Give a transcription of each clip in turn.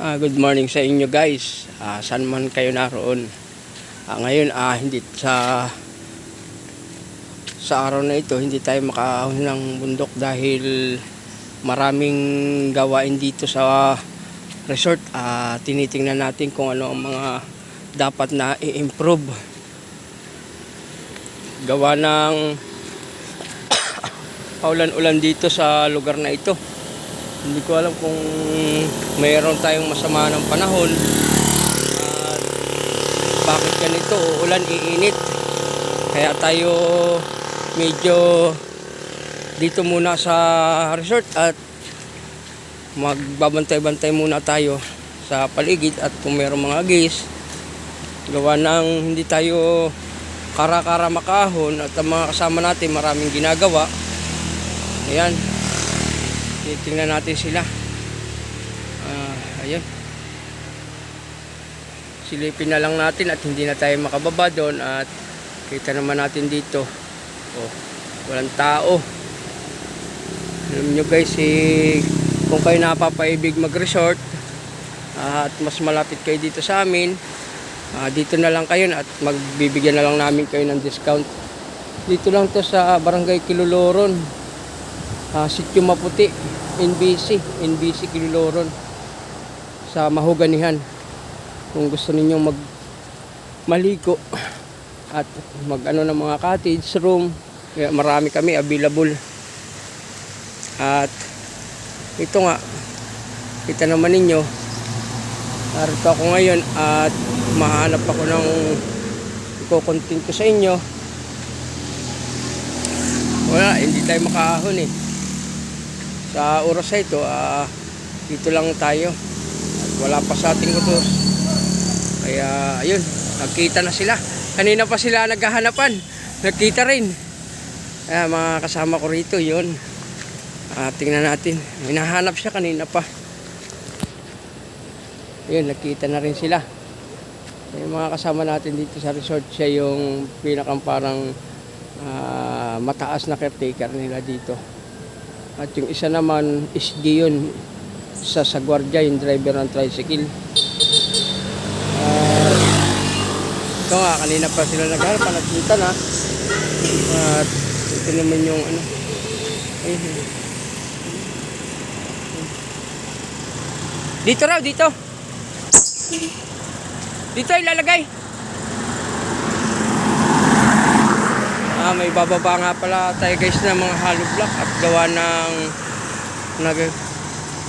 Good morning sa inyo guys. Saan man kayo naroon. Ngayon hindi sa araw na ito hindi tayo makaahon ng bundok dahil maraming gawain dito sa resort. Tinitingnan natin kung ano ang mga dapat na i-improve. Gawa ng paulan-ulan dito sa lugar na ito. Hindi ko alam kung mayroon tayong masama ng panahon at bakit ganito ulan iinit. Kaya tayo medyo dito muna sa resort at magbabantay-bantay muna tayo sa paligid at kung mayroong mga agis gawa ng hindi tayo kara-kara makahon at ang mga kasama natin maraming ginagawa. Ayan, titingnan natin sila. Ayan, silipin na lang natin at hindi na tayo makababa doon. At kita naman natin dito, walang tao. Alam nyo guys, kung kayo napapaibig mag resort at mas malapit kayo dito sa amin, dito na lang kayo at magbibigyan na lang namin kayo ng discount. Dito lang to sa Barangay Kiluloron, Sitio Maputi, NBC Kiluloron, sa Mahuganihan. Kung gusto ninyong maligo at ng mga cottage room, marami kami available. At ito nga, kita naman ninyo, narito ako ngayon at mahanap ako ng iko-content ko sa inyo. Wala, hindi tayo makaahon sa oras na ito. Dito lang tayo at wala pa sa ating utos. Kaya ayun, nagkita na sila. Kanina pa sila naghahanapan, nagkita rin. Mga kasama ko rito, yun. Tingnan natin, hinahanap siya kanina pa. Ayun, nagkita na rin sila. Yung mga kasama natin dito sa resort, siya yung pinakang parang mataas na caretaker nila dito. At yung isa naman SG yun, sa guardia, yung driver ng tricycle. Ito nga, kanina pa sila nagharap, nagkita na. At ito naman yung dito raw, dito ilalagay. May bababa nga pala tayo guys ng mga hollow block at gawa ng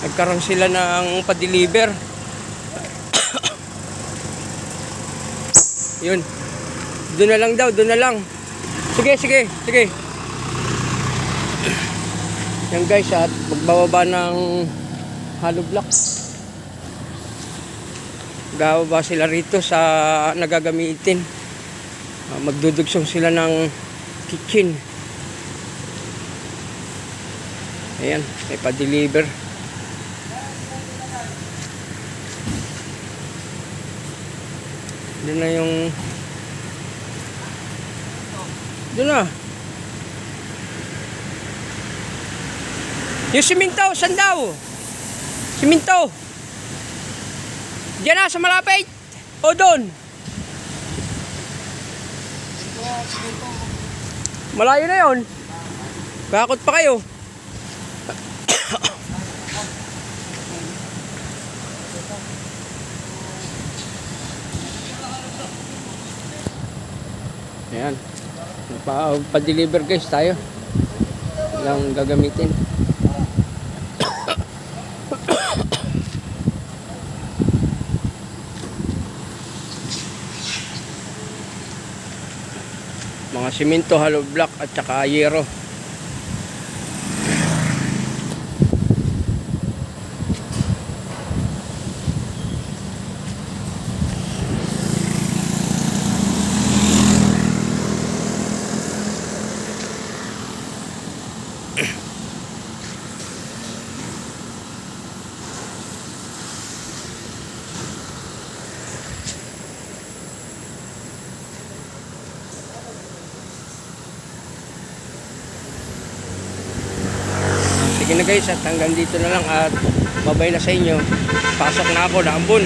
nagkaroon sila ng pa-deliver. Yun, doon na lang daw, doon na lang. Sige yan guys, at magbababa ng hollow blocks. Gababa sila rito sa nagagamitin. Magdudugsong sila ng kitchen. Ayan, may pa-deliver. Doon na yung doon na yung siminto, saan daw? Siminto diyan na sa malapit o doon? Malayo na yun. Bakit pa kayo? Ayan, pa-deliver guys tayo lang gagamitin. Mga simento, hollow block at saka yero. sige na guys, at hanggang dito na lang at babay na sa inyo. Pasok na ako na ambon.